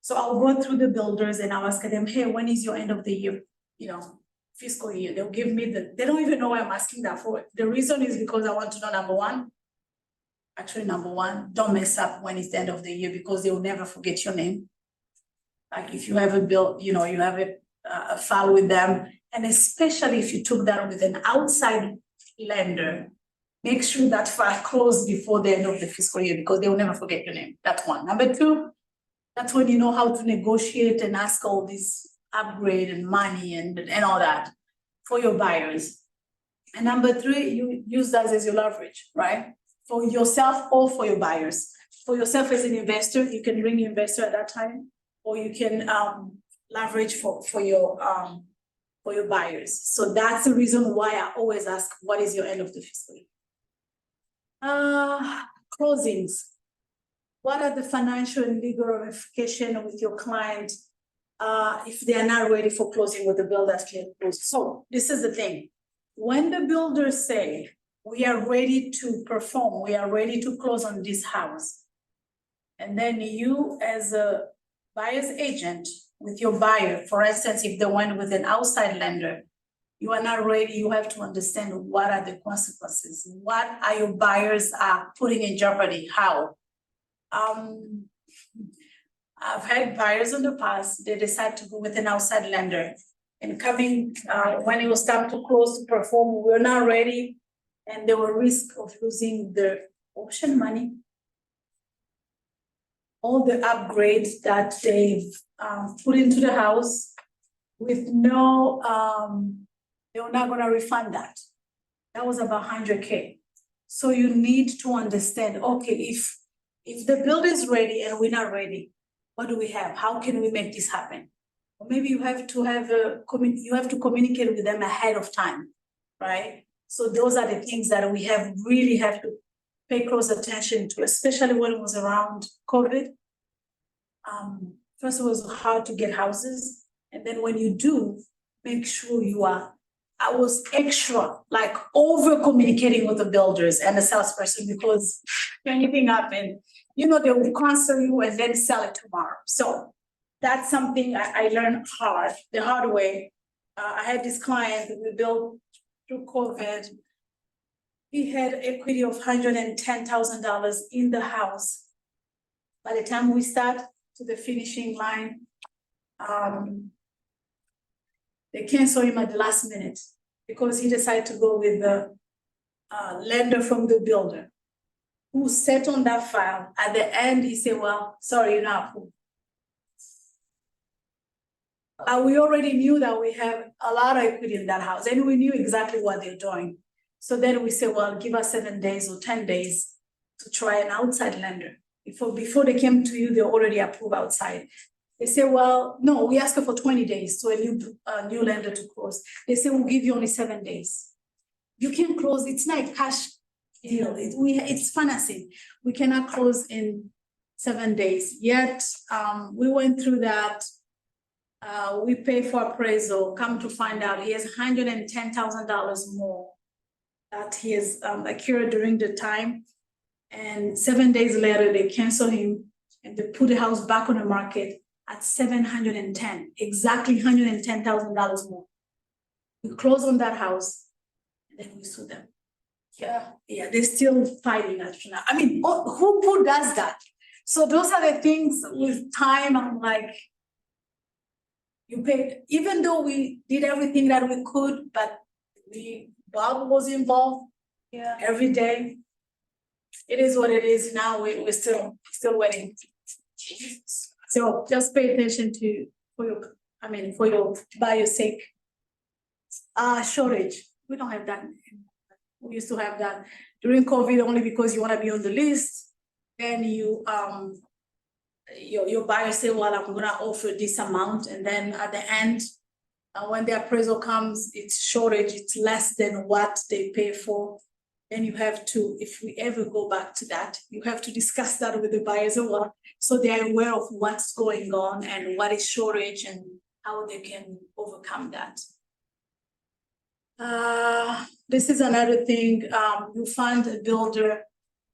So I'll go through the builders and I'll ask them, hey, when is your end of the year, fiscal year? They'll give me they don't even know why I'm asking that for. The reason is because I want to know, number one, don't mess up when it's the end of the year, because they will never forget your name. Like if you have a bill, you have a file with them, and especially if you took that with an outside lender, make sure that file closed before the end of the fiscal year, because they will never forget your name. That's one. Number two, that's when you know how to negotiate and ask all this upgrade and money and all that for your buyers. And number three, you use that as your leverage, right? For yourself or for your buyers. For yourself as an investor, you can bring your investor at that time, or you can leverage for your buyers. So that's the reason why I always ask, what is your end of the fiscal year? Closings. What are the financial and legal ramifications with your client if they are not ready for closing with the builder can close? So this is the thing. When the builders say, we are ready to perform, we are ready to close on this house, and then you as a buyer's agent with your buyer, for instance, if they went with an outside lender, you are not ready, you have to understand what are the consequences. What are your buyers are putting in jeopardy? How? I've had buyers in the past, they decide to go with an outside lender, and coming when it was time to close to perform, we're not ready, and there were risk of losing their option money, all the upgrades that they've put into the house with no, they were not gonna refund that. That was about 100K. So you need to understand, okay, if the builder is ready and we're not ready, what do we have? How can we make this happen? Or maybe you have to communicate with them ahead of time, right? So those are the things that we really have to pay close attention to, especially when it was around COVID. First, it was hard to get houses, and then when you do, make sure I was extra, like over communicating with the builders and the salesperson, because if anything happened, they will cancel you and then sell it tomorrow. So that's something I learned the hard way. I had this client that we built through COVID. He had equity of $110,000 in the house. By the time we start to the finishing line, They cancel him at the last minute because he decided to go with the lender from the builder who sat on that file. At the end, he said, well, sorry, you're not approved. We already knew that we have a lot of equity in that house and we knew exactly what they're doing. So then we said, well, give us 7 days or 10 days to try an outside lender. Before they came to you, they already approved outside. They say, well, no, we asked for 20 days to a new lender to close. They say, we'll give you only 7 days. You can close, it's not a cash deal, it's financing. We cannot close in 7 days. Yet, we went through that. We pay for appraisal, come to find out he has $110,000 more that he has accrued during the time. And 7 days later, they cancel him and they put the house back on the market at 710, exactly $110,000 more. We close on that house and then we sue them. Yeah, they're still fighting actually. I mean, who does that? So those are the things with time, I'm like, you paid, even though we did everything that we could, but Bob was involved every day. It is what it is now, we're still waiting. So just pay attention for your buyer's sake. Shortage, we don't have that. We used to have that during COVID only because you want to be on the list. Then you your buyer say, well, I'm gonna offer this amount, and then at the end, when the appraisal comes, it's shortage, it's less than what they pay for. Then you have to, if we ever go back to that, you have to discuss that with the buyers as well, so they are aware of what's going on and what is shortage and how they can overcome that. This is another thing, you find a builder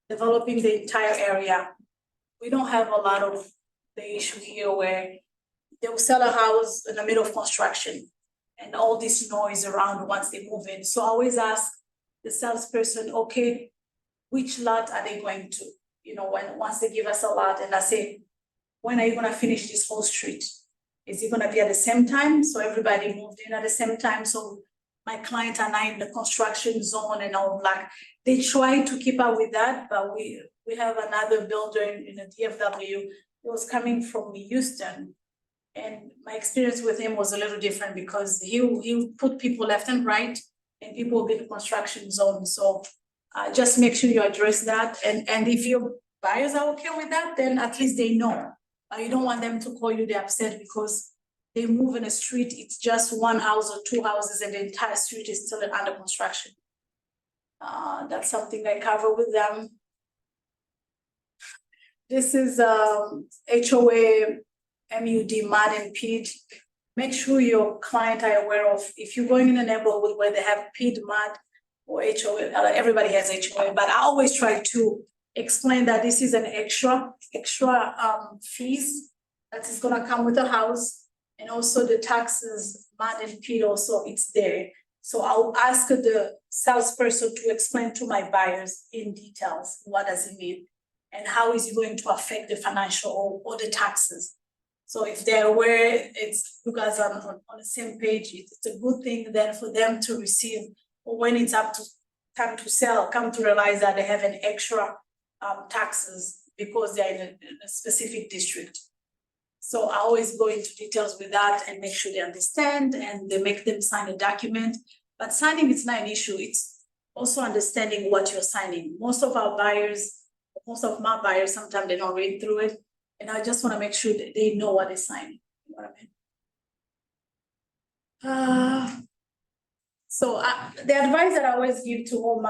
developing the entire area. We don't have a lot of the issue here where they will sell a house in the middle of construction and all this noise around once they move in. So I always ask the salesperson, okay, which lot are they going to? You know, once they give us a lot, and I say, when are you gonna finish this whole street? Is it gonna be at the same time? So everybody moved in at the same time. So my clients are not in the construction zone and all, like, they try to keep up with that, but we have another builder in the DFW who was coming from Houston. And my experience with him was a little different because he put people left and right and people will be in the construction zone. So just make sure you address that. And if your buyers are okay with that, then at least they know. You don't want them to call you, they're upset because they move in a street, it's just one house or two houses and the entire street is still under construction. That's something I cover with them. This is HOA, MUD, mud and peat. Make sure your client are aware of, if you're going in a neighborhood where they have peat, mud, or HOA, everybody has HOA, but I always try to explain that this is an extra fees that is gonna come with the house. And also the taxes, mud and peat also, it's there. So I'll ask the salesperson to explain to my buyers in details, what does it mean? And how is it going to affect the financial or the taxes? So if they're aware, it's, you guys are on the same page, it's a good thing then for them to receive, or when it's up to time to sell, come to realize that they have an extra taxes because they're in a specific district. So I always go into details with that and make sure they understand, and they make them sign a document. But signing is not an issue, it's also understanding what you're signing. Most of my buyers, sometimes they don't read through it. And I just want to make sure that they know what they're signing. You know what I mean? So the advice that I always give to all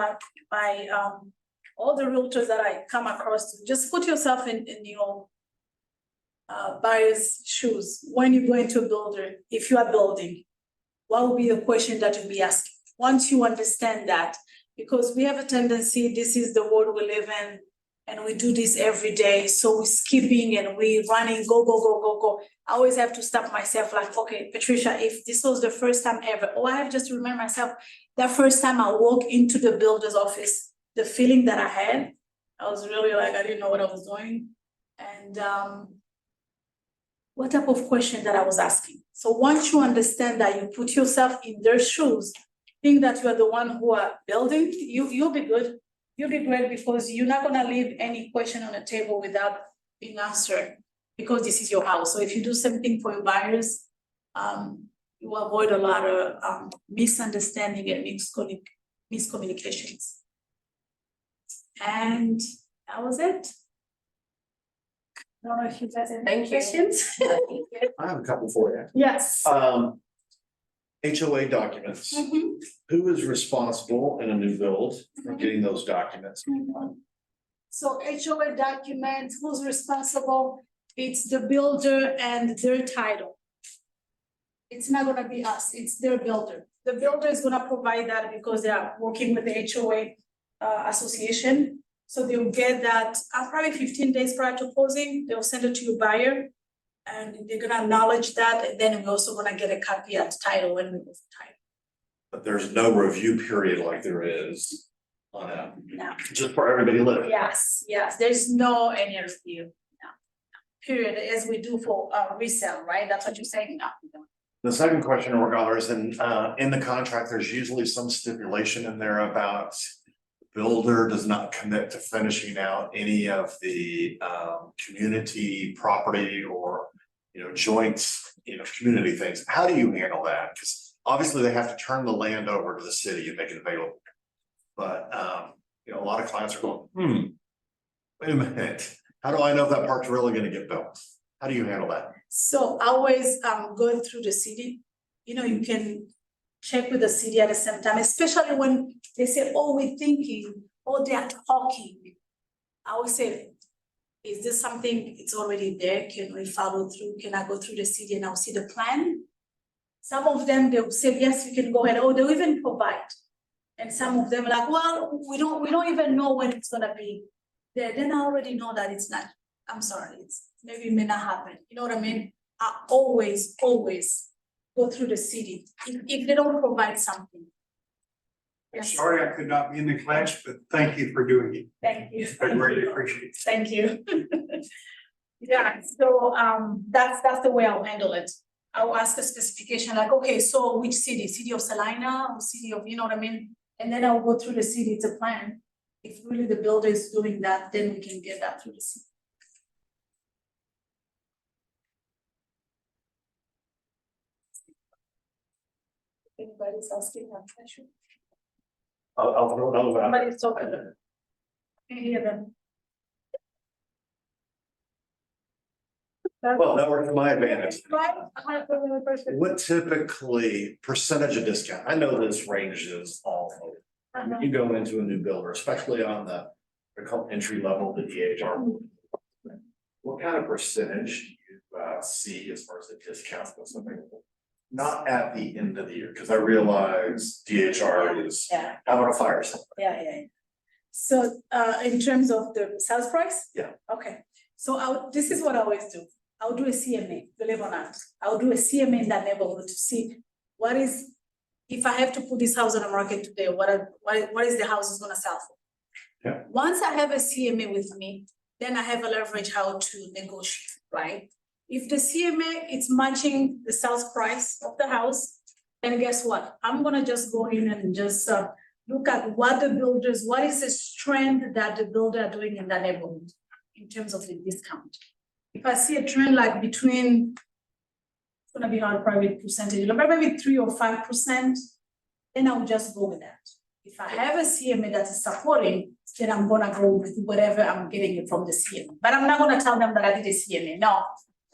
all the realtors that I come across, just put yourself in your buyer's shoes. When you go into a builder, if you are building, what will be the question that you'll be asking? Once you understand that, because we have a tendency, this is the world we live in, and we do this every day. So we're skipping and we're running, go. I always have to stop myself like, okay, Patricia, if this was the first time ever, or I have just to remind myself that first time I walked into the builder's office, the feeling that I had, I was really like, I didn't know what I was doing. And what type of question that I was asking. So once you understand that, you put yourself in their shoes, think that you are the one who are building, you'll be good. You'll be great because you're not gonna leave any question on the table without being answered, because this is your house. So if you do something for your buyers, you avoid a lot of misunderstanding and miscommunications. And that was it. I don't know if you guys have any questions. I have a couple for you. Yes. HOA documents. Mhm. Who is responsible in a new build for getting those documents? So HOA documents, who's responsible? It's the builder and their title. It's not gonna be us, it's their builder. The builder is gonna provide that because they are working with the HOA association. So they'll get that probably 15 days prior to closing, they'll send it to your buyer. And they're gonna acknowledge that, and then we're also gonna get a copy of the title when we move the title. But there's no review period like there is on a, No. just for everybody living. Yes, there's no any review, no. Period, as we do for resale, right? That's what you're saying, no. we don't. The second question regards, in the contract, there's usually some stipulation in there about builder does not commit to finishing out any of the community property or, joint, community things. How do you handle that? Because obviously they have to turn the land over to the city and make it available. But a lot of clients are going, wait a minute, how do I know if that park's really gonna get built? How do you handle that? So always go through the city, you can check with the city at the same time, especially when they say, oh, we're thinking, oh, they are talking. I would say, is this something, it's already there, can we follow through, can I go through the city and I'll see the plan? Some of them, they'll say, yes, we can go ahead, they'll even provide. And some of them are like, well, we don't even know when it's gonna be there, then I already know that it's not, I'm sorry, maybe it may not happen, you know what I mean? I always go through the city, if they don't provide something. Yes. Sorry, I could not be in the class, but thank you for doing it. Thank you. I greatly appreciate it. Thank you. Yeah, so that's the way I'll handle it. I'll ask a specification like, okay, so which city of Salina or city of, you know what I mean? And then I'll go through the city to plan. If really the builder is doing that, then we can get that through the city. Anybody's asking that question? I'll throw another one out. Somebody's talking. Can you hear them? Well, that worked to my advantage. Right? What typically percentage of discount? I know this ranges all over. When you go into a new builder, especially on they're called entry level, the DHR. What kind of percentage do you see as far as the discount goes available? Not at the end of the year, because I realize DHR is having a fire sale. Yeah. So in terms of the sales price? Yeah. Okay, so this is what I always do. I'll do a CMA, believe it or not. I'll do a CMA in that neighborhood to see what is, if I have to put this house on the market today, what is the house is gonna sell for? Yeah. Once I have a CMA with me, then I have a leverage how to negotiate, right? If the CMA is matching the sales price of the house, then guess what? I'm gonna just go in and just look at what is the trend that the builder are doing in that neighborhood in terms of the discount. If I see a trend like between, it's gonna be hard private percentage, but maybe 3 or 5%, then I'll just go with that. If I have a CMA that is supporting, then I'm gonna go with whatever I'm getting it from the CMA. But I'm not gonna tell them that I did a CMA, no.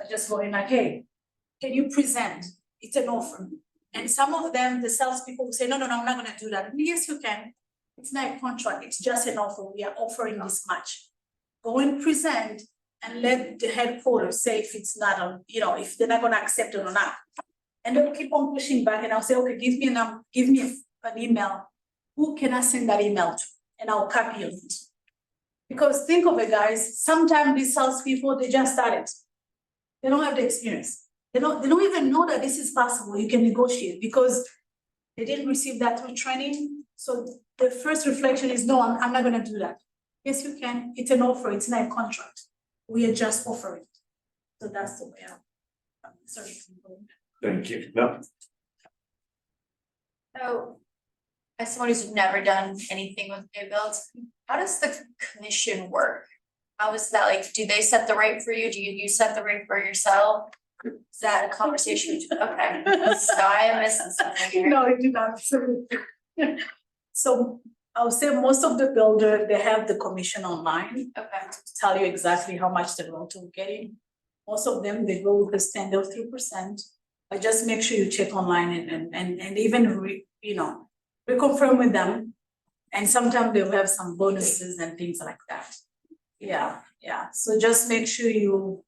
I just go in like, hey, can you present? It's an offer. And some of them, the salespeople will say, no, I'm not gonna do that. Yes, you can. It's not a contract, it's just an offer. We are offering this much. Go and present and let the headquarters say if it's not on, if they're not gonna accept it or not. And they'll keep on pushing back and I'll say, okay, give me an email. Who can I send that email to? And I'll copy it. Because think of it, guys, sometimes these salespeople, they just started. They don't have the experience. They don't even know that this is possible. You can negotiate because they didn't receive that through training. So the first reflection is, no, I'm not gonna do that. Yes, you can. It's an offer, it's not a contract. We are just offering. So that's the way out. Sorry. Thank you. No, So, as someone who's never done anything with new builds, how does the commission work? How is that, like, do they set the rate for you? Do you set the rate for yourself? Is that a conversation? Okay, so I am missing something here. No, it did not. So I would say most of the builder, they have the commission online Okay, to tell you exactly how much the rental will get in. Most of them, they go with the standard 3%, but just make sure you check online and even reconfirm with them. And sometimes they'll have some bonuses and things like that. Yeah, so just make sure you,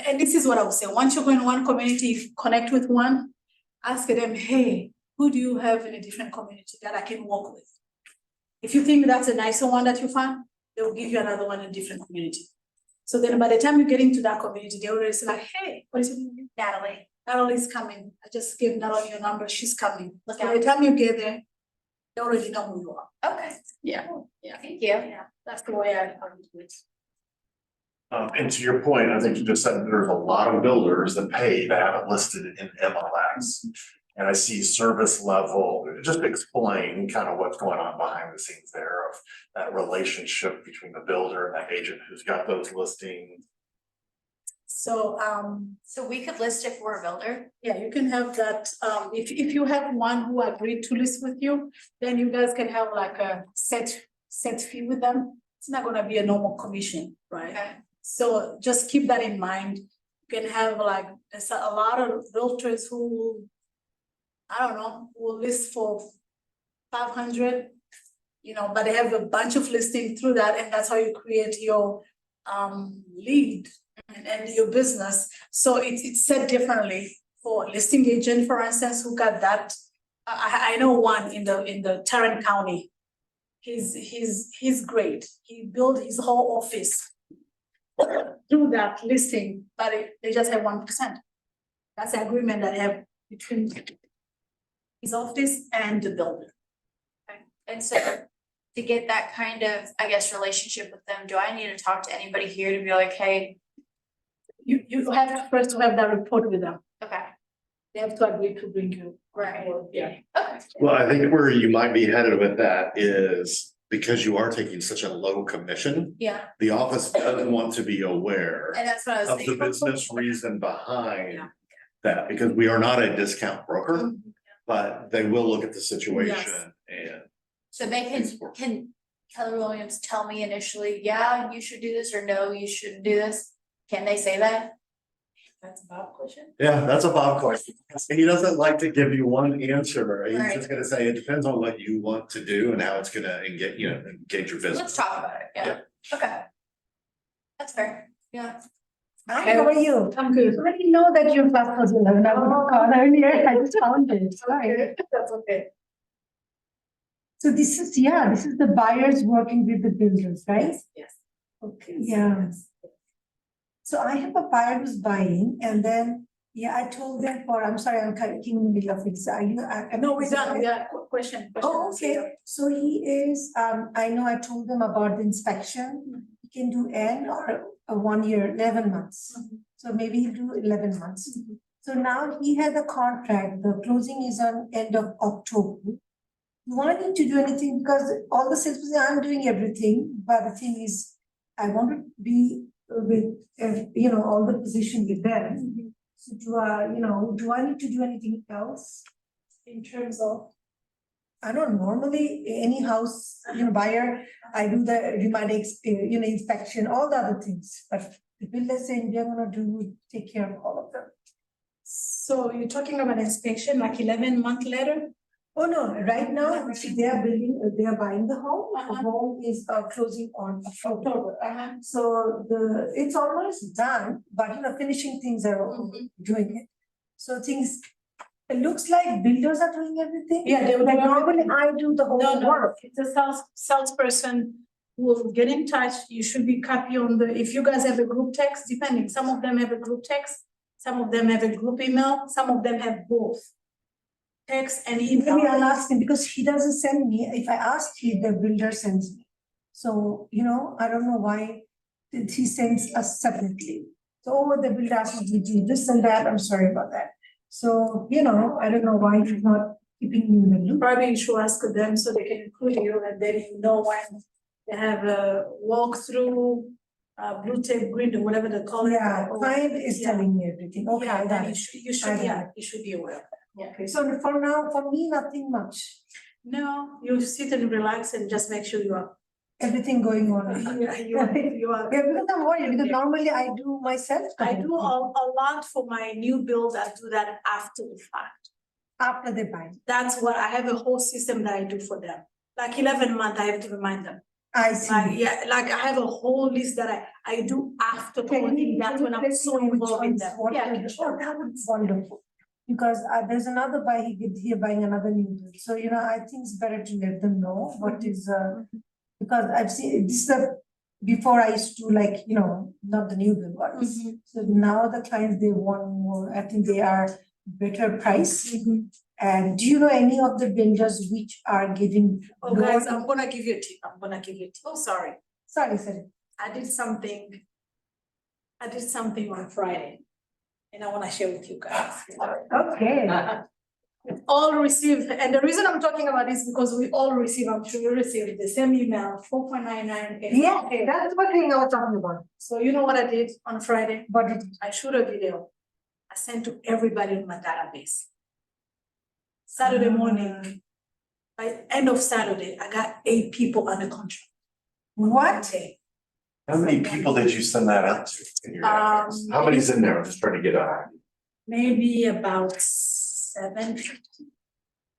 and this is what I would say, once you go in one community, if you connect with one, ask them, hey, who do you have in a different community that I can work with? If you think that's a nicer one that you find, they will give you another one in a different community. So then by the time you get into that community, they already say like, hey, what is your name? Natalie, Natalie's coming. I just gave Natalie your number, she's coming. Look By out. the time you get there, they already know who you are. okay, Yeah. thank you. Yeah, that's the way I do it. and to your point, I think you just said there's a lot of builders that pay that have it listed in MLS. And I see service level, just explain kind of what's going on behind the scenes there of that relationship between the builder and that agent who's got those listings. So, So we could list if we're a builder? yeah, you can have that, if you have one who agreed to list with you, then you guys can have like a set fee with them. It's not gonna be a normal commission, right? Okay, So just keep that in mind. You can have like, there's a lot of realtors who, I don't know, will list for 500, but they have a bunch of listings through that, and that's how you create your lead and your business. So it's set differently for listing agent, for instance, who got that. I know one in the Tarrant County. He's great. He built his whole office through that listing, but they just have 1%. That's the agreement that I have between his office and the builder. and so to get that kind of, I guess, relationship with them, do I need to talk to anybody here to be like, hey, You have to first have that report with them. okay, They have to agree to bring you. Right. Yeah. okay, Well, I think where you might be headed with that is because you are taking such a low commission, yeah, the office doesn't want to be aware and that's what I was of the thinking. business reason behind Yeah. that, because we are not a discount broker, Mhm. but they will look at the situation and. So they can Keller Williams tell me initially, yeah, you should do this, or no, you shouldn't do this? Can they say that? That's a bad question. Yeah, that's a Bob question. He doesn't like to give you one answer. He's Right. just gonna say it depends on what you want to do and how it's gonna engage your Let's business. talk about it, yeah, okay. That's fair, yeah. Hi, how are you? I'm good. I already know that your class was 11. I would have called earlier. I just found it. Sorry. That's okay. So this is the buyers working with the builders, right? Yes. Okay, yeah. So I have a buyer who's buying and then, I told them I'm sorry, I'm kind of in the middle of it. So are you? No, we done, yeah, question. Oh, okay. So he is, I know I told them about the inspection. He can do N or a 1 year, 11 months. So maybe he'll do 11 months. So now he has a contract, the closing is on end of October. Do I need to do anything? Because all the salespeople, I'm doing everything, but the thing is, I want to be with, all the position with them. So do I need to do anything else in terms of? I don't normally, any house, buyer, I do the inspection, all the other things, but the builder saying they're gonna take care of all of them. So you're talking about inspection, like 11-month letter? Oh, no, right now, see, they are buying the home, the home is closing on October. So it's almost done, but finishing things are doing it. So it looks like builders are doing everything. Yeah, they will Like do normally everything. I do the whole work. It's a salesperson who will get in touch. You should be copy on if you guys have a group text, depending, some of them have a group text, some of them have a group email, some of them have both. Text and email. Maybe I'll ask him because he doesn't send me. If I ask him, the builder sends me. So, I don't know why he sends us separately. So, oh, the bill asked me to do this and that, I'm sorry about that. So, you know, I don't know why he's not keeping you in the loop. Probably you should ask them so they can include you and then you know when they have a walkthrough, blue tape grid or whatever they call it. Yeah, or- client is Yeah. telling me everything, okay, Yeah, I got then it. you should, I got yeah, it. you should be aware. Yeah. Okay, so for now, for me, nothing much, No, you sit and relax and just make sure you are, everything going on. you are. Yeah, because I'm worried, because normally I do myself. I do a lot for my new build, I do that after the fact. After they buy, That's what, I have a whole system that I do for them. Like 11 month, I have to remind them. I see. Like, yeah, like I have a whole list that I do after closing, that's when I'm so involved in them. Yeah, I can show Oh, that would be wonderful. Because there's another buy, he buying another new build, so you know, I think it's better to let them know what is, because I've seen, this is the, before I used to like, you know, not the new build ones. Mhm. So now the clients, they want more, I think they are better price. And do you know any of the builders which are giving? Oh, guys, I'm gonna give you a tip, oh, sorry, Sorry, sorry. I did something on Friday. And I wanna share with you guys. Okay. All receive, and the reason I'm talking about this because we all receive, I'm sure you received the same email, 4.99. Yeah, that's what thing I was talking about. So you know what I did on Friday? But it, I shoot a video. I sent to everybody in my database. Saturday morning, by end of Saturday, I got 8 people on the contract. what? How many people did you send that out to in your database? How many's in there? I'm just trying to get a. Maybe about 7.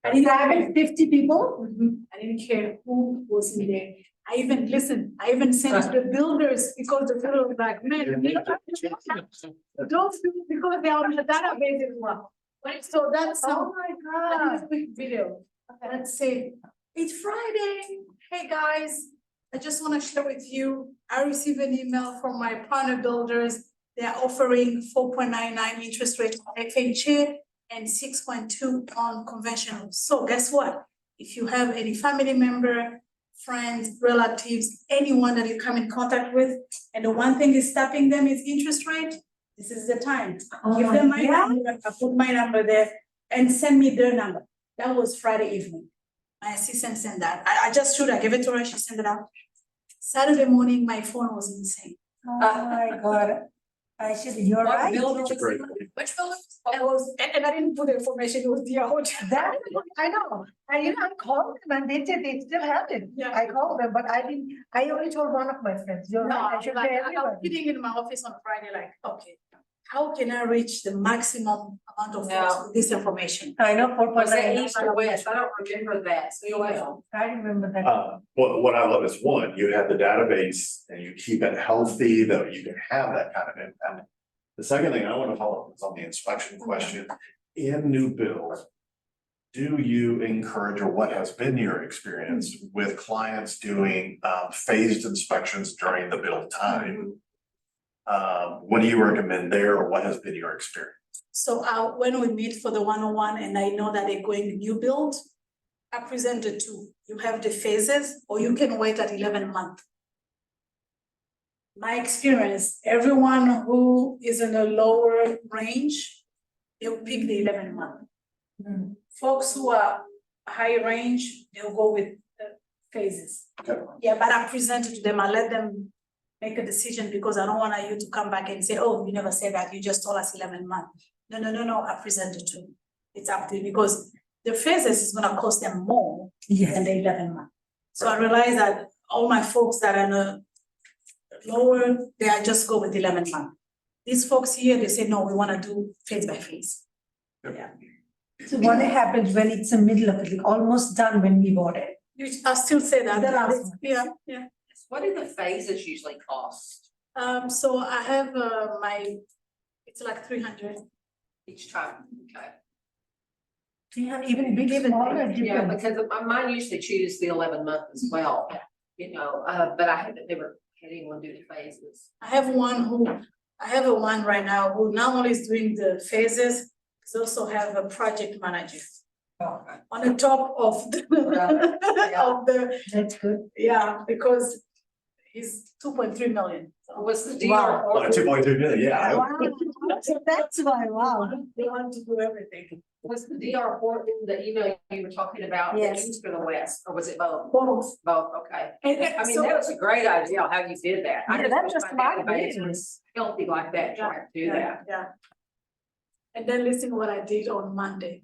I You have 50 people? I didn't care who was in there. I even sent to the builders because the builder was like, man, you know, those people, because they are on the database as well. So that's Oh my I did God. a quick video. Let's say, it's Friday. Hey, guys, I just want to share with you, I received an email from my partner builders. They're offering 4.99 interest rate on FHA and 6.2 on conventional. So guess what? If you have any family member, friends, relatives, anyone that you come in contact with, and the one thing is stopping them is interest rate, this is the time. Give them my number, I put my number there, and send me their number. That was Friday evening. My assistant sent that. I just shoot, I gave it to her, she sent it out. Saturday morning, my phone was insane. Oh my God. I should, you're right. That's great. Which building? And I didn't put the information, it was the out. That, I know, and you know, I called them and they said they still have it. Yeah. I called them, but I didn't, I only told one of my friends, you're No, right, I should like, say I was everybody. sitting in my office on Friday, like, okay, how can I reach the maximum amount of folks with this information? I know, for. Was that east or west? I don't remember that, so you'll know. I remember that. What I love is one, you have the database and you keep it healthy, that you can have that kind of impact. The second thing I want to follow up is on the inspection question. In new build, do you encourage, or what has been your experience with clients doing phased inspections during the build time? What do you recommend there, or what has been your experience? So when we meet for the one-on-one and I know that they're going new build, I present the two. You have the phases or you can wait at 11 months. My experience, everyone who is in a lower range, they'll pick the 11 month. Folks who are high range, they'll go with the phases. Okay. Yeah, but I present it to them, I let them make a decision because I don't want you to come back and say, oh, you never said that, you just told us 11 months. No, I present it to you. It's up to you because the phases is gonna cost them more than the 11 months. So I realize that all my folks that are in a lower, they are just go with 11 months. These folks here, they say, no, we wanna do phase by phase. Yeah. So what happens when it's the middle of it, like almost done when we bought it? I still say that. The last one. Yeah. What do the phases usually cost So I have it's like 300. each time? Okay. Even big, smaller, Yeah, different. because mine usually choose the 11 month as well, you know, but I haven't never had anyone do the phases. I have a one right now who not only is doing the phases, he also have a project manager Okay. on the top of the Yeah. of the, That's good. yeah, because He's 2.3 million. What's the Wow. DR? 2.2 million, yeah. Wow, that's why, wow. They want to do everything. Was the DR port in the email you were talking about, the Yes. east or the west, or was it both? Both. Both, okay. And I mean, so- that was a great idea how you did that. I Yeah, just that's wish a my smart database business. was healthy like that, trying to do that. Yeah. And then listen what I did on Monday.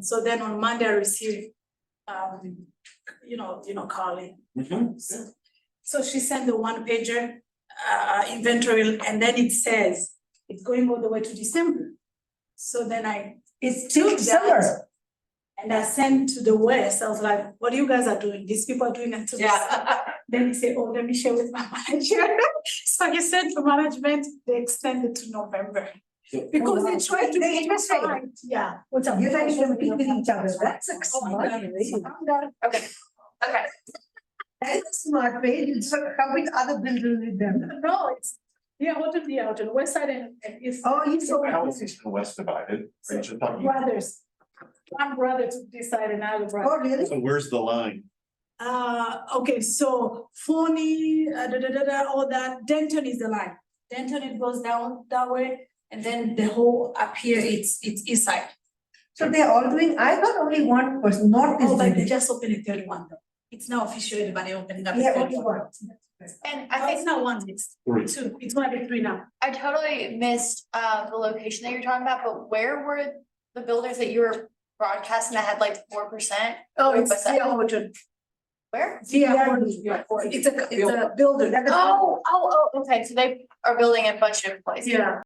So then on Monday I received, you know, Carly. So she sent the one pager, inventory, and then it says it's going all the way to December. So then It's took till summer. that and I sent to the west. I was like, what you guys are doing? These people are doing until December. Yeah. Then he said, oh, let me share with my manager. So he said to management, they extended to November. Because they tried to They make just it say- right. Yeah. What's up? You guys compete with each other, that's a Oh my smart God. way. Okay, okay. That's a smart way, you just come with other builders with them. No, it's, yeah, what to be out on west side and east. Oh, you saw. How is east and west divided? Are you just talking? Brothers. One brother took this side and another brother. Oh, really? So where's the line? Okay, so Forney, all that, Denton is the line. Denton, it goes down that way, and then the whole up here, it's east side. So they're all doing, I thought only one person, not this Oh, but they building. just opened a 31 though. It's now officially, but they opening up. a Yeah, only 31. one. And I I think it's think not one, it's Three. two, it's gonna be three now. I totally missed the location that you're talking about, but where were the builders that you were broadcasting that had like 4%? Oh, Where it's was that? Tia Horton. Where? Tia Horton, it's a builder. Oh, okay, so they are building a bunch of places. Yeah.